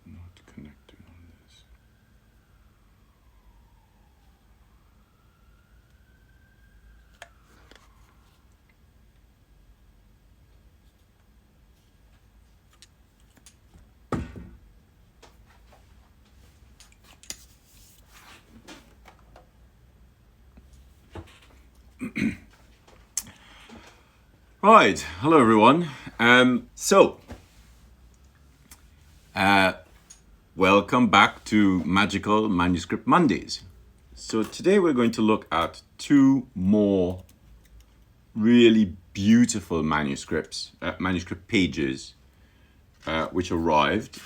not connecting on this. Right, hello everyone. Welcome back to Magical Manuscript Mondays. So today we're going to look at two more really beautiful manuscript pages, which arrived.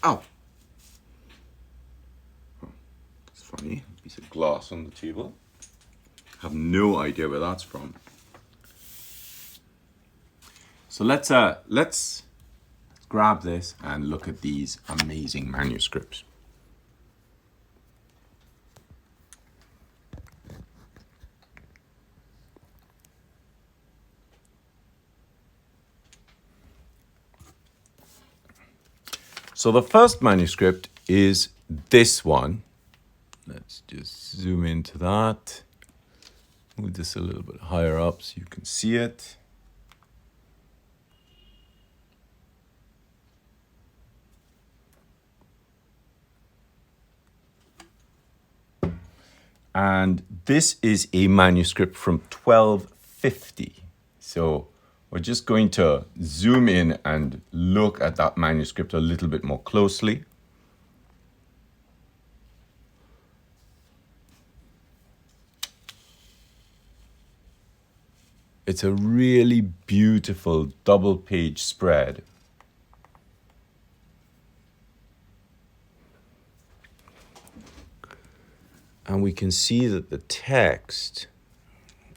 Oh, it's funny, a piece of glass on the table. I have no idea where that's from. So let's grab this and look at these amazing manuscripts. So the first manuscript is this one. Let's just zoom into that. Move this a little bit higher up so you can see it. And this is a manuscript from 1250. So we're just going to zoom in and look at that manuscript a little bit more closely. It's a really beautiful double page spread. And we can see that the text,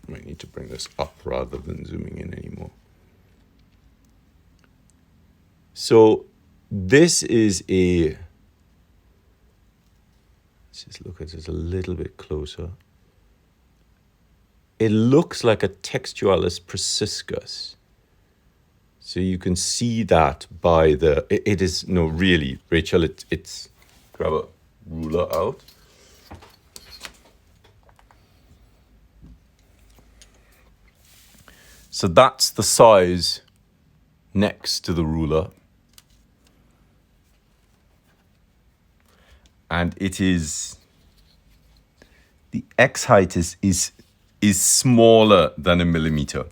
I might need to bring this up rather than zooming in anymore. So this is let's just look at this a little bit closer. It looks like a textualis praciscus. So you can see that by it is, no, really, Rachel, it's, grab a ruler out. So that's the size next to the ruler. And it is, the xheight is smaller than a millimeter.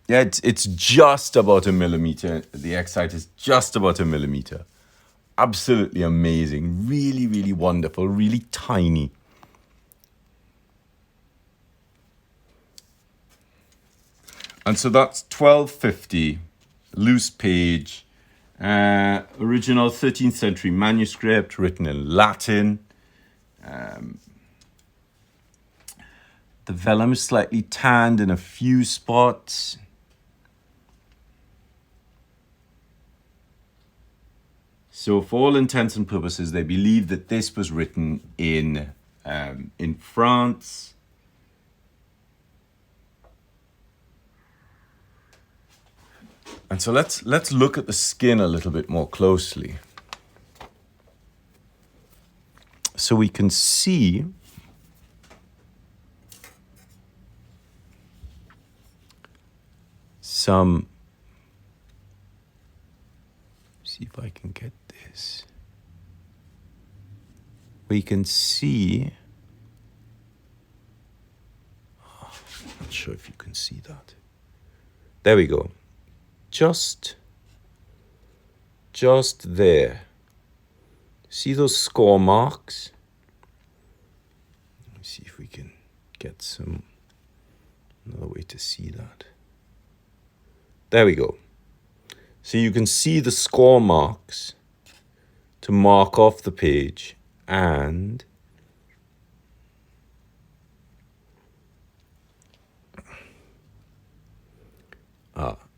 Yeah, it's just about a millimeter. The xheight is just about a millimeter. Absolutely amazing. Really, really wonderful. Really tiny. And so that's 1250, loose page, original 13th century manuscript written in Latin. The vellum is slightly tanned in a few spots. So for all intents and purposes, they believe that this was written in France. And so let's look at the skin a little bit more closely. So we can see some, see if I can get this. We can see, I'm not sure if you can see that. There we go. Just there. See those score marks? Let me see if we can get another way to see that. There we go. So you can see the score marks to mark off the page, and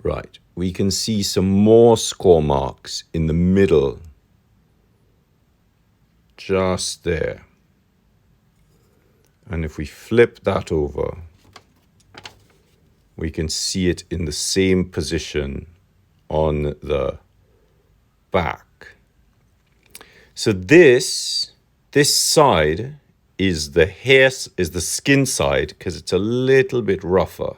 right. We can see some more score marks in the middle, just there. And if we flip that over, we can see it in the same position on the back. So this side is the skin side because it's a little bit rougher.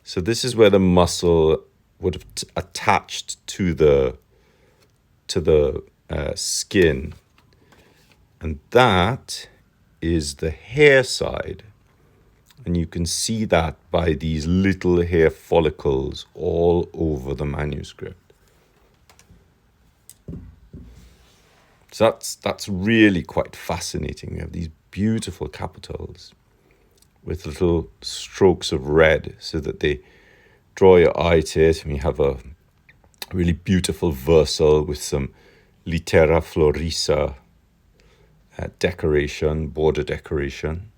So this is where the muscle would have attached to the skin, and that is the hair side. And you can see that by these little hair follicles all over the manuscript. So that's really quite fascinating. We have these beautiful capitals with little strokes of red so that they draw your eye to it. And we have a really beautiful versal with some littera florisa decoration, border decoration.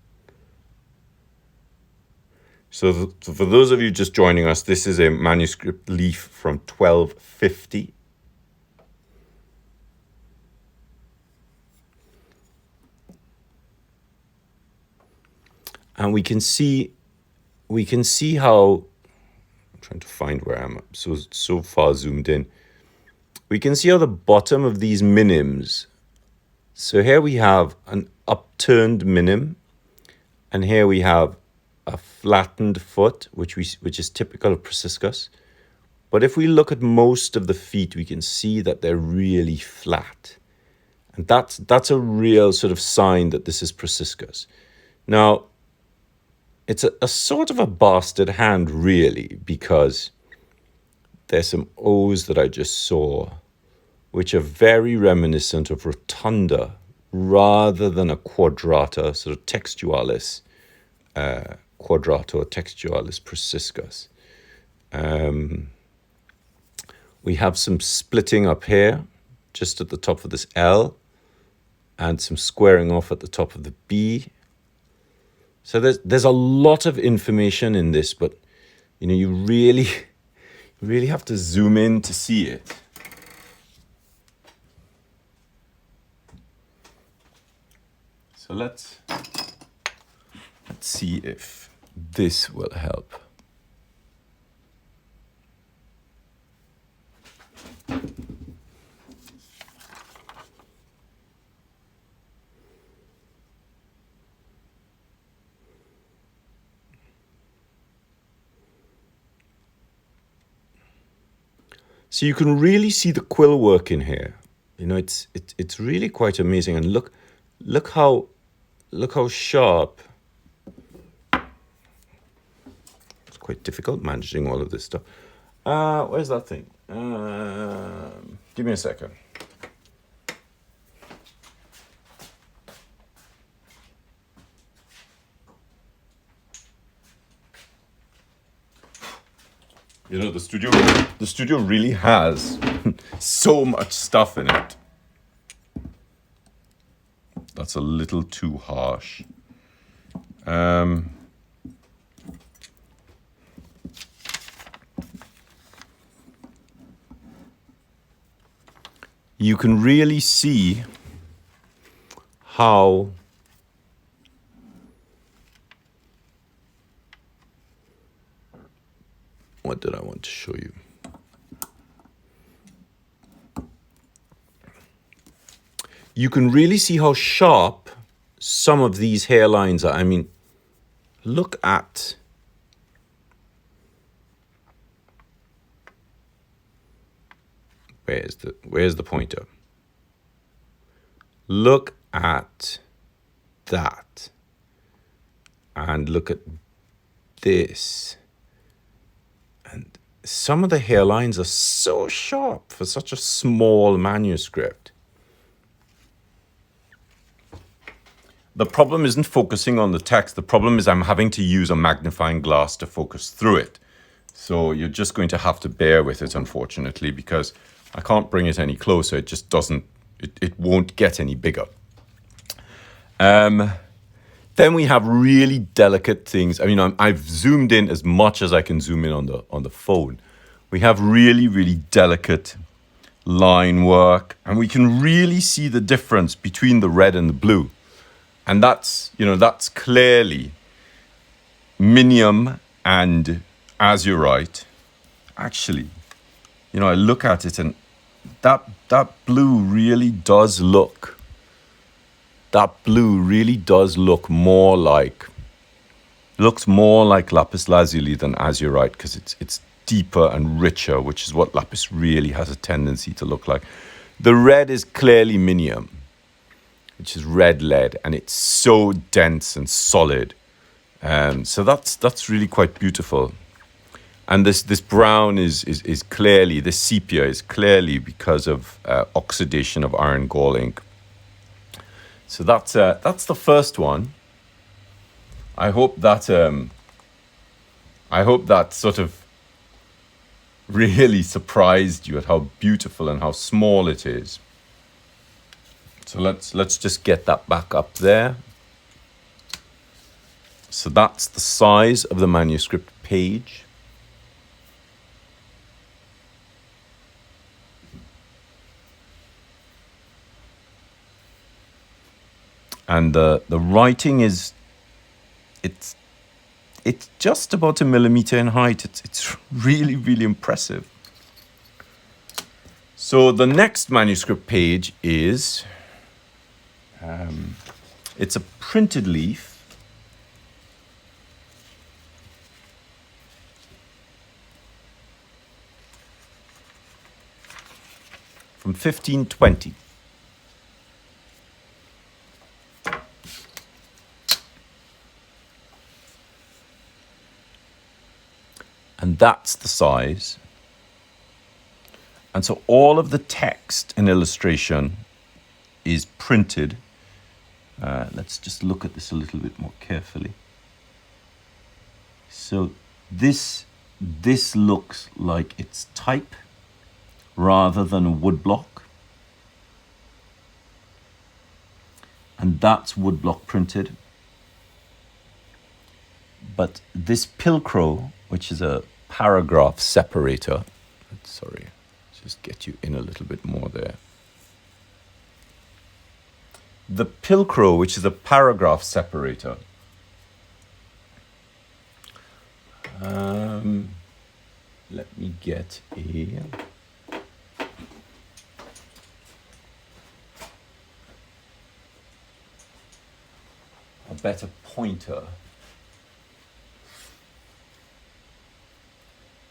So for those of you just joining us, this is a manuscript leaf from 1250. And we can see how, I'm trying to find where I'm so far zoomed in. We can see how the bottom of these minims. So here we have an upturned minim, and here we have a flattened foot, which is typical of Priscus. But if we look at most of the feet, we can see that they're really flat. And that's a real sort of sign that this is Priscus. Now, it's a sort of a bastard hand, really, because there's some O's that I just saw, which are very reminiscent of rotunda rather than a quadrata, sort of textualis, quadrato textualis Priscus. We have some splitting up here, just at the top of this L, and some squaring off at the top of the B. So there's a lot of information in this, but you really have to zoom in to see it. So let's see if this will help. So you can really see the quill work in here. It's really quite amazing. And look how sharp. It's quite difficult managing all of this stuff. Where's that thing? Give me a second. The studio really has so much stuff in it. That's a little too harsh. You can really see how what did I want to show you? You can really see how sharp some of these hairlines are. I mean, look at where's the pointer? Look at that. And look at this. And some of the hairlines are so sharp for such a small manuscript. The problem isn't focusing on the text. The problem is I'm having to use a magnifying glass to focus through it. So you're just going to have to bear with it, unfortunately, because I can't bring it any closer. It just doesn't, it won't get any bigger. Then we have really delicate things. I mean, I've zoomed in as much as I can zoom in on the phone. We have really, really delicate line work, and we can really see the difference between the red and the blue. And that's, you know, that's clearly minium and azurite. Actually, you know, I look at it and that blue really does look, more like, looks more like lapis lazuli than azurite, because it's deeper and richer, which is what lapis really has a tendency to look like. The red is clearly minium, which is red lead, and it's so dense and solid. So that's really quite beautiful. And this brown is clearly, this sepia is clearly because of oxidation of iron gall ink. So that's the first one. I hope that sort of really surprised you at how beautiful and how small it is. So let's just get that back up there. So that's the size of the manuscript page. And the writing is, it's just about 1 millimeter in height. It's really, really impressive. So the next manuscript page is, it's a printed leaf. From 1520. And that's the size. And so all of the text and illustration is printed. Let's just look at this a little bit more carefully. So this looks like it's type rather than a woodblock. And that's woodblock printed. But this pilcrow, which is a paragraph separator, sorry, just get you in a little bit more there. The pilcrow, which is a paragraph separator, let me get a better pointer.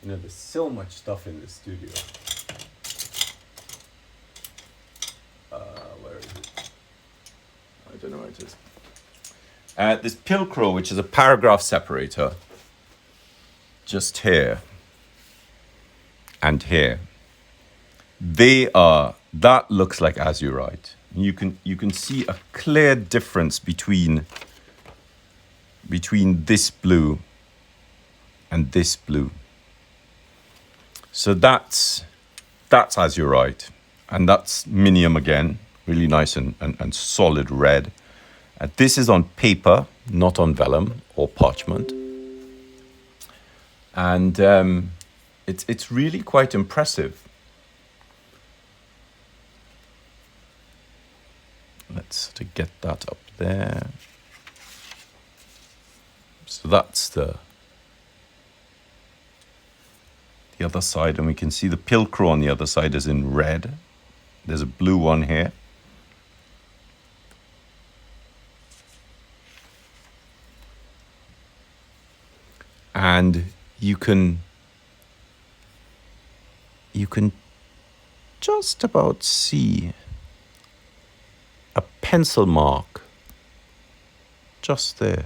You know, there's so much stuff in this studio. Where is it? I don't know where it is. This pilcrow, which is a paragraph separator, just here and here. That looks like azurite. You can see a clear difference between this blue and this blue. So that's azurite, and that's minium again, really nice and solid red. This is on paper, not on vellum or parchment. And it's really quite impressive. Let's sort of get that up there. So that's the other side, and we can see the pilcrow on the other side is in red. There's a blue one here. And you can just about see a pencil mark just there.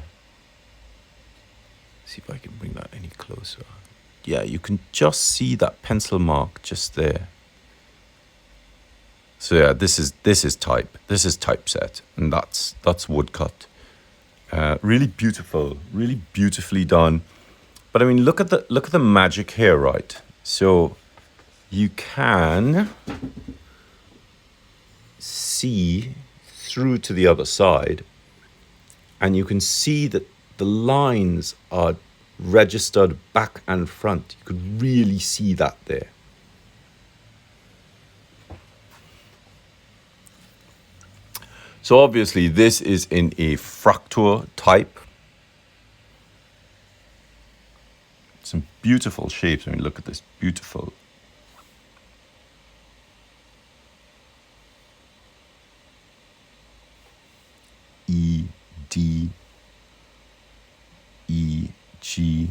See if I can bring that any closer. Yeah, you can just see that pencil mark just there. So yeah, this is type. This is typeset, and that's woodcut. Really beautiful, really beautifully done. But I mean, look at the magic here, right? So you can see through to the other side, and you can see that the lines are registered back and front. You could really see that there. So obviously this is in a Fraktur type. Some beautiful shapes. I mean, look at this beautiful. E, D, E, G.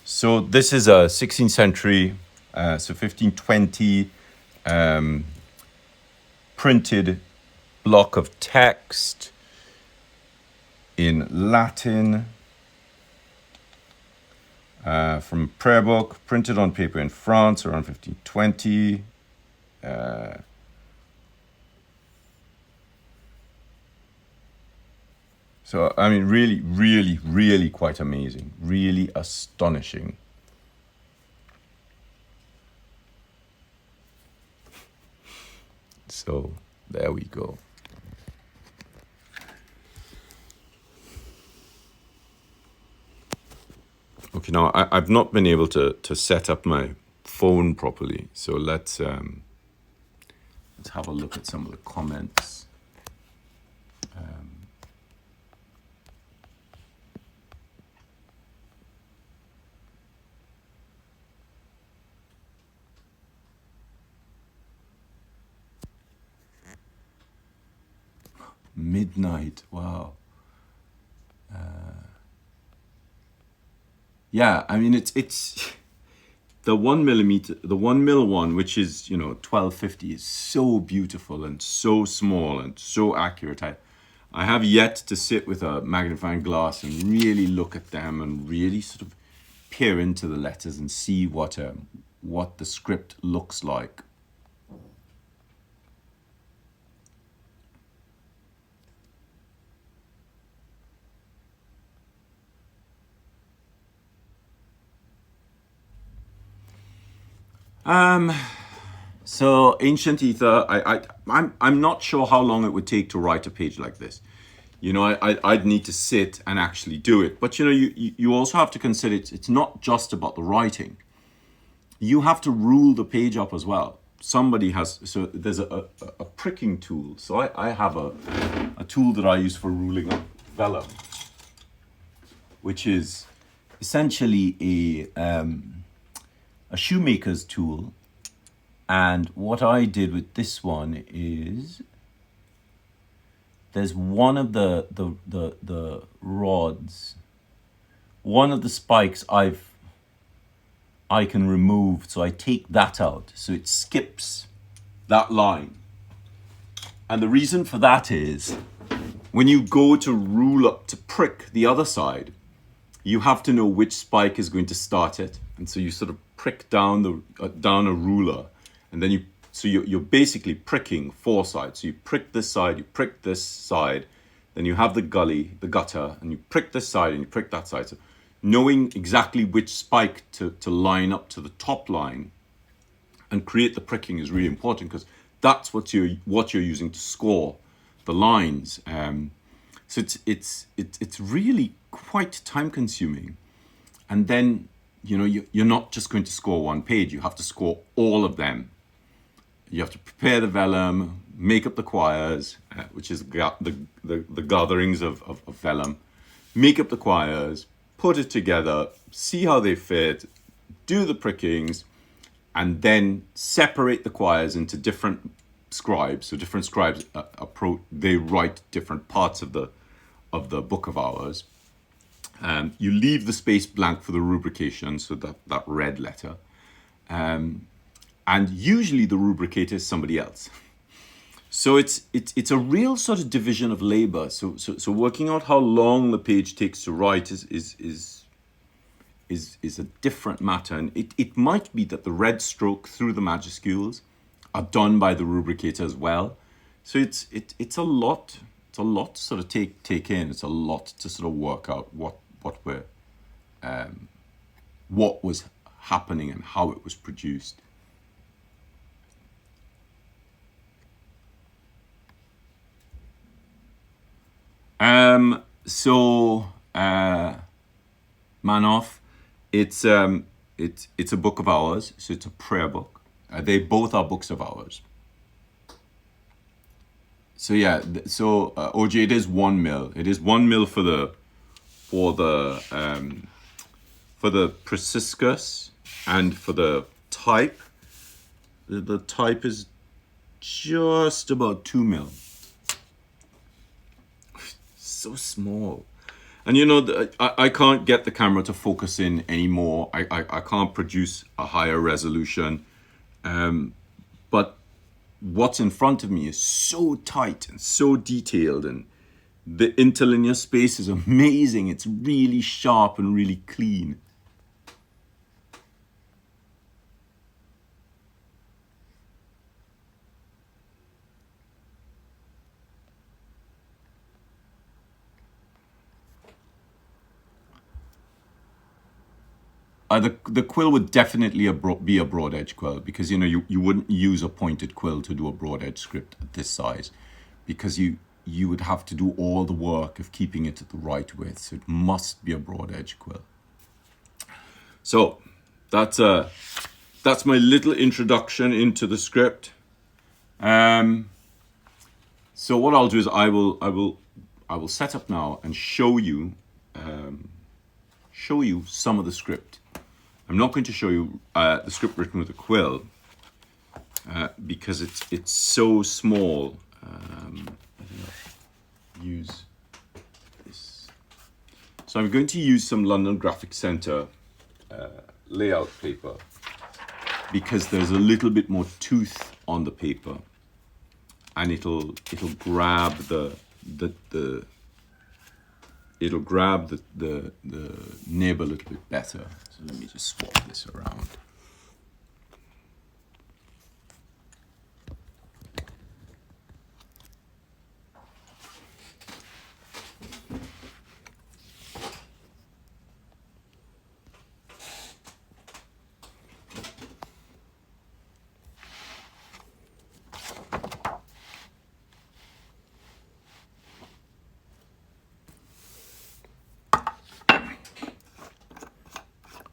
So this is a 16th century, so 1520, printed block of text in Latin from a prayer book, printed on paper in France around 1520. So, I mean, really, really, really quite amazing. Really astonishing. So, there we go. Okay, now I've not been able to set up my phone properly. So let's have a look at some of the comments. Midnight, wow. Yeah, I mean it's the 1mm, the 1mm one, which is 1250, is so beautiful and so small and so accurate. I have yet to sit with a magnifying glass and really look at them and really sort of peer into the letters and see what the script looks like. So ancient ether, I'm not sure how long it would take to write a page like this. I'd need to sit and actually do it. But you also have to consider it's not just about the writing. You have to rule the page up as well. So there's a pricking tool. So I have a tool that I use for ruling up vellum, which is essentially a shoemaker's tool. And what I did with this one is there's one of the rods, one of the spikes I can remove, so I take that out, so it skips that line. And the reason for that is when you go to rule up to prick the other side, you have to know which spike is going to start it, and so you sort of prick down down a ruler, and then you're basically pricking four sides. So you prick this side, you prick this side, then you have the gutter, and you prick this side and you prick that side. So knowing exactly which spike to line up to the top line and create the pricking is really important, because that's what you're using to score the lines. So it's really quite time consuming. And then you're not just going to score one page, you have to score all of them. You have to prepare the vellum, make up the quires, which is the gatherings of vellum, make up the quires, put it together, see how they fit, do the prickings, and then separate the quires into different scribes. So different scribes they write different parts of the book of hours. You leave the space blank for the rubrication, so that red letter. And usually the rubricator is somebody else. So it's a real sort of division of labor. So working out how long the page takes to write is a different matter. And it might be that the red stroke through the majuscules are done by the rubricator as well. So it's a lot to sort of take in. It's a lot to sort of work out what was happening and how it was produced. So Manoff. It's a book of hours, so it's a prayer book. They both are books of hours. So yeah, OJ, it is 1 mil. It is 1 mil for the Preciscus, and for the type. The type is just about 2 mil. So small. And you know, I can't get the camera to focus in anymore. I can't produce a higher resolution. But what's in front of me is so tight and so detailed, and the interlinear space is amazing. It's really sharp and really clean. The quill would definitely be a broad edge quill, because you know you wouldn't use a pointed quill to do a broad edge script at this size, because you would have to do all the work of keeping it at the right width. So it must be a broad edge quill. So that's my little introduction into the script. So what I'll do is I will set up now and show you some of the script. I'm not going to show you the script written with a quill because it's so small. Use this. So I'm going to use some London Graphic Centre layout paper, because there's a little bit more tooth on the paper, and it'll grab the nib a little bit better. So let me just swap this around.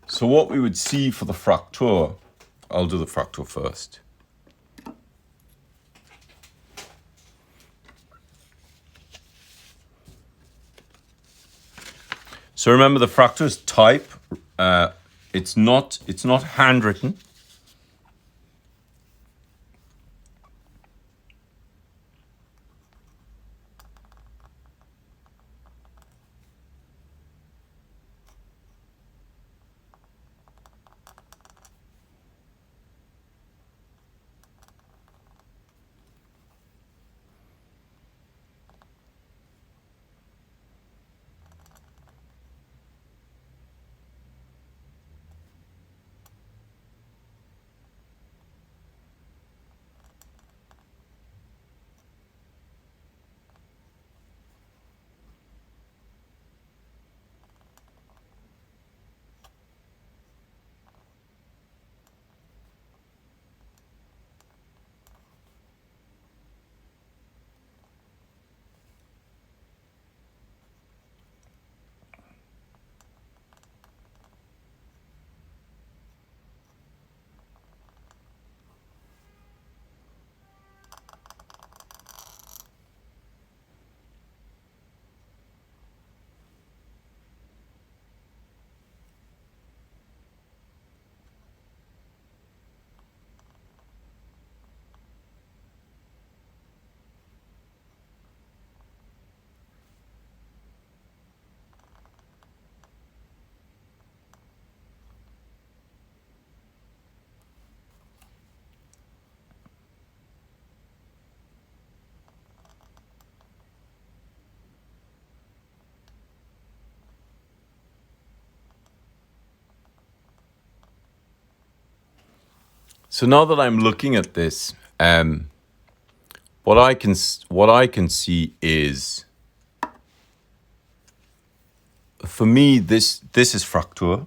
So what we would see for the Fraktur, I'll do the Fraktur first. So remember, the Fraktur's type, it's not handwritten. So now that I'm looking at this, what I can see is, for me, this is Fraktur.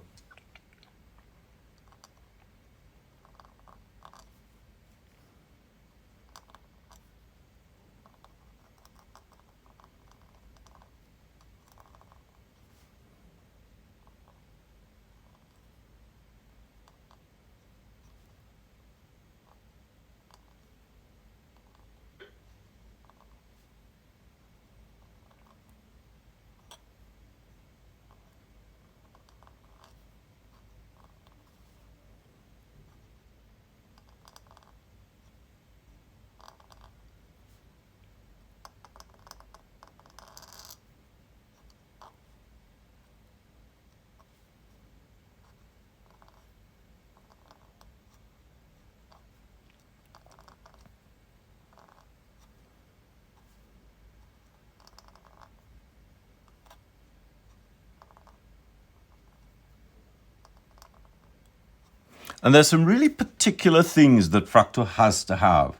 And there's some really particular things that Fraktur has to have.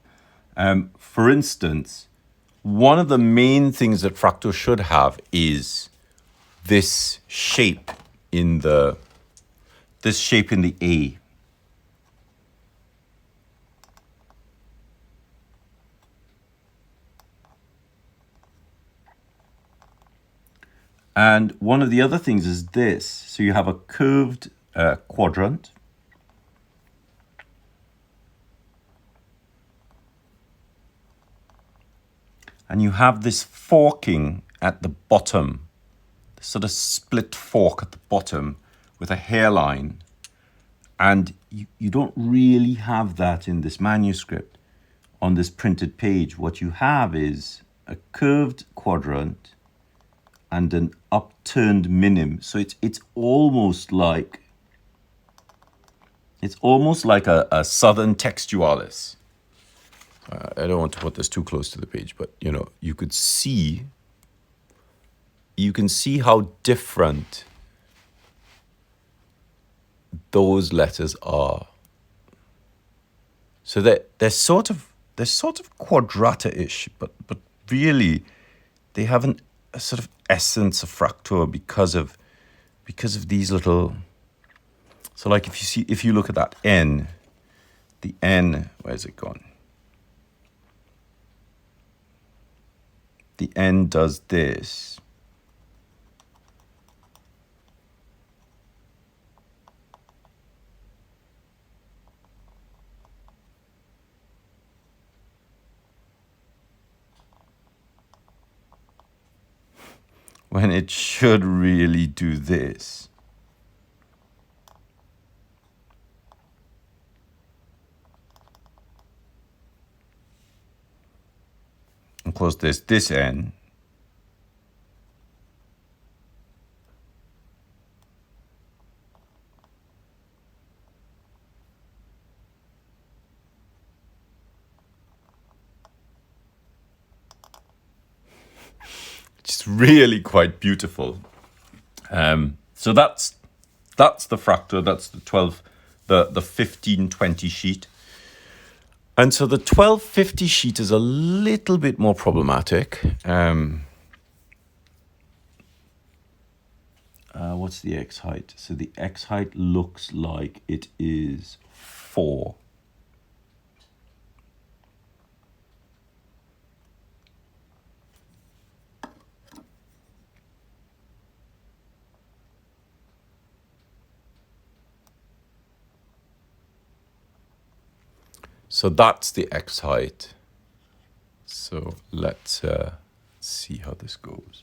For instance, one of the main things that Fraktur should have is this shape in the A. And one of the other things is this. So you have a curved quadrant. And you have this forking at the bottom, this sort of split fork at the bottom with a hairline. And you don't really have that in this manuscript. On this printed page, what you have is a curved quadrant and an upturned minim. So it's almost like a southern textualis. I don't want to put this too close to the page, but you can see how different those letters are. So they're sort of quadrata-ish, but really they have a sort of essence of Fraktur because of these little. So like if you look at that N, the N, where's it gone? The N does this. When it should really do this. Of course, there's this N. It's really quite beautiful. So that's the Fraktur. That's the 1520 sheet. And so the 1250 sheet is a little bit more problematic. What's the xheight? So the xheight looks like it is 4. So that's the xheight. So let's see how this goes.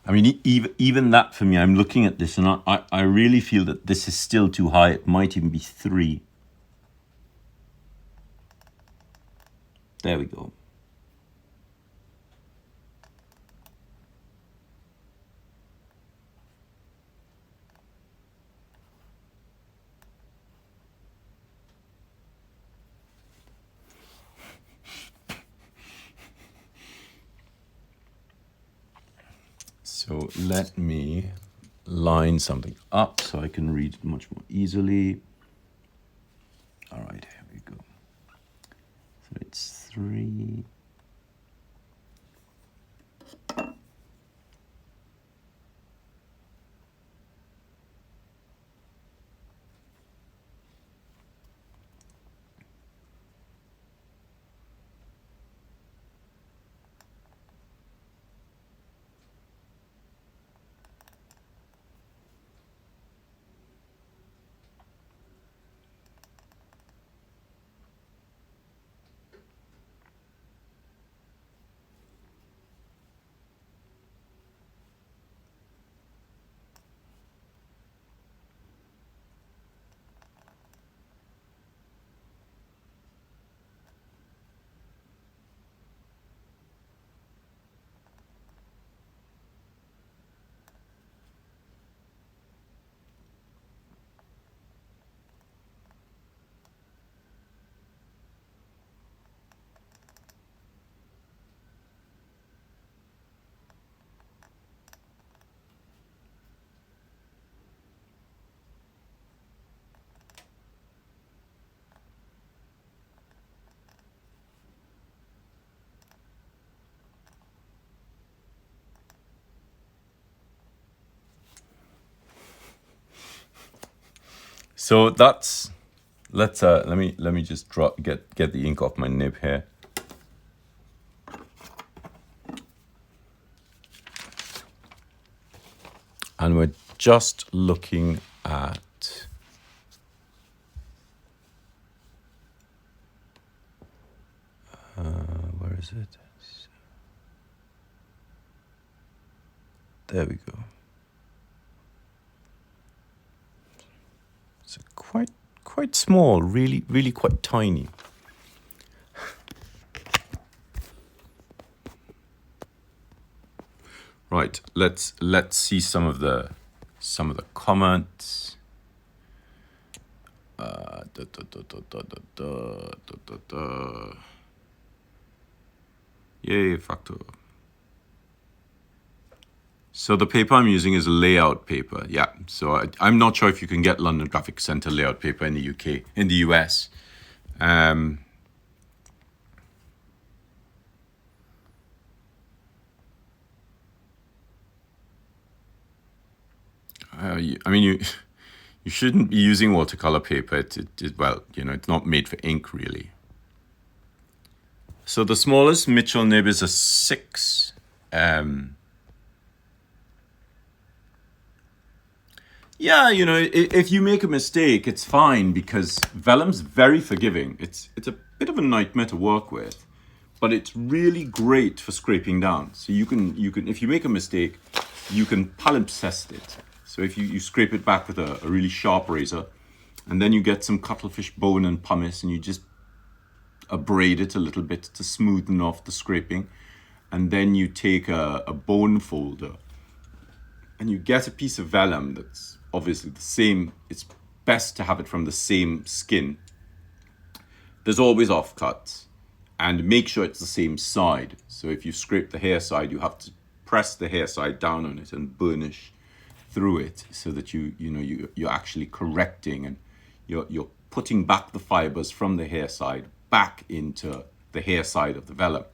I mean, even that for me, I'm looking at this and I really feel that this is still too high. It might even be 3. There we go. So let me line something up so I can read it much more easily. All right, here we go. So it's 3. So that's, let me just get the ink off my nib here. And we're just looking at where is it? There we go. It's quite small, really quite tiny. Right, let's see some of the comments. Yay, Fraktur. So the paper I'm using is layout paper. Yeah, so I'm not sure if you can get London Graphic Centre layout paper in the UK, in the US. I mean, you shouldn't be using watercolor paper. Well, you know, it's not made for ink, really. So the smallest Mitchell nib is a 6. Yeah, you know, if you make a mistake, it's fine because Vellum's very forgiving. It's a bit of a nightmare to work with, but it's really great for scraping down. So you can if you make a mistake, you can palimpsest it. So if you scrape it back with a really sharp razor, and then you get some cuttlefish bone and pumice, and you just abrade it a little bit to smoothen off the scraping, and then you take a bone folder, and you get a piece of vellum that's obviously the same. It's best to have it from the same skin. There's always offcuts, and make sure it's the same side. So if you scrape the hair side, you have to press the hair side down on it and burnish through it so that you're actually correcting, and you're putting back the fibers from the hair side back into the hair side of the vellum.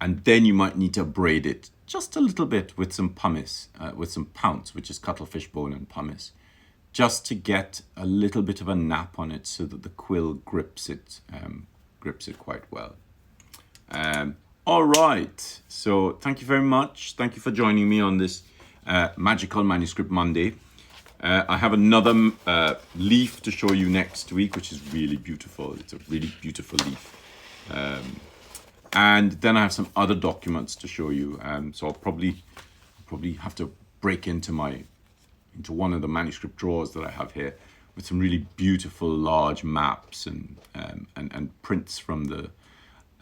And then you might need to braid it just a little bit with some pumice, with some pounce, which is cuttlefish bone and pumice, just to get a little bit of a nap on it so that the quill grips it quite well. All right, so thank you very much. Thank you for joining me on this Magical Manuscript Monday. I have another leaf to show you next week, which is really beautiful. It's a really beautiful leaf. And then I have some other documents to show you. So I'll probably have to break into one of the manuscript drawers that I have here with some really beautiful large maps and prints from the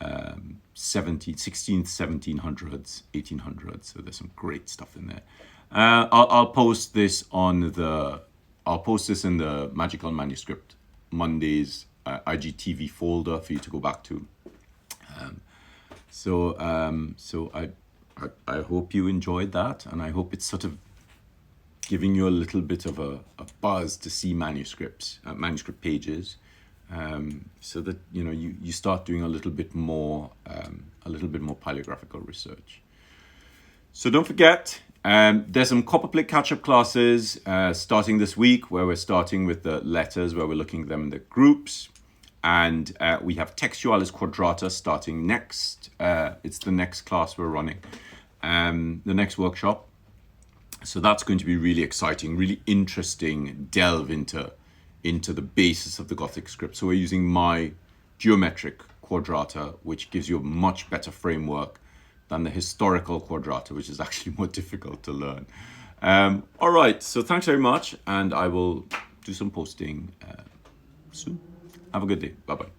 16th, 1700s, 1800s. So there's some great stuff in there. I'll post this in the Magical Manuscript Mondays IGTV folder for you to go back to. So I hope you enjoyed that, and I hope it's sort of giving you a little bit of a buzz to see manuscripts, manuscript pages, so that you start doing a little bit more paleographical research. So don't forget, there's some copperplate catch-up classes starting this week, where we're starting with the letters, where we're looking at them in the groups. And we have Textualis Quadrata starting next. It's the next class we're running, the next workshop. So that's going to be really exciting, really interesting delve into the basis of the Gothic script. So we're using my geometric quadrata, which gives you a much better framework than the historical quadrata, which is actually more difficult to learn. All right, so thanks very much, and I will do some posting soon. Have a good day. Bye-bye.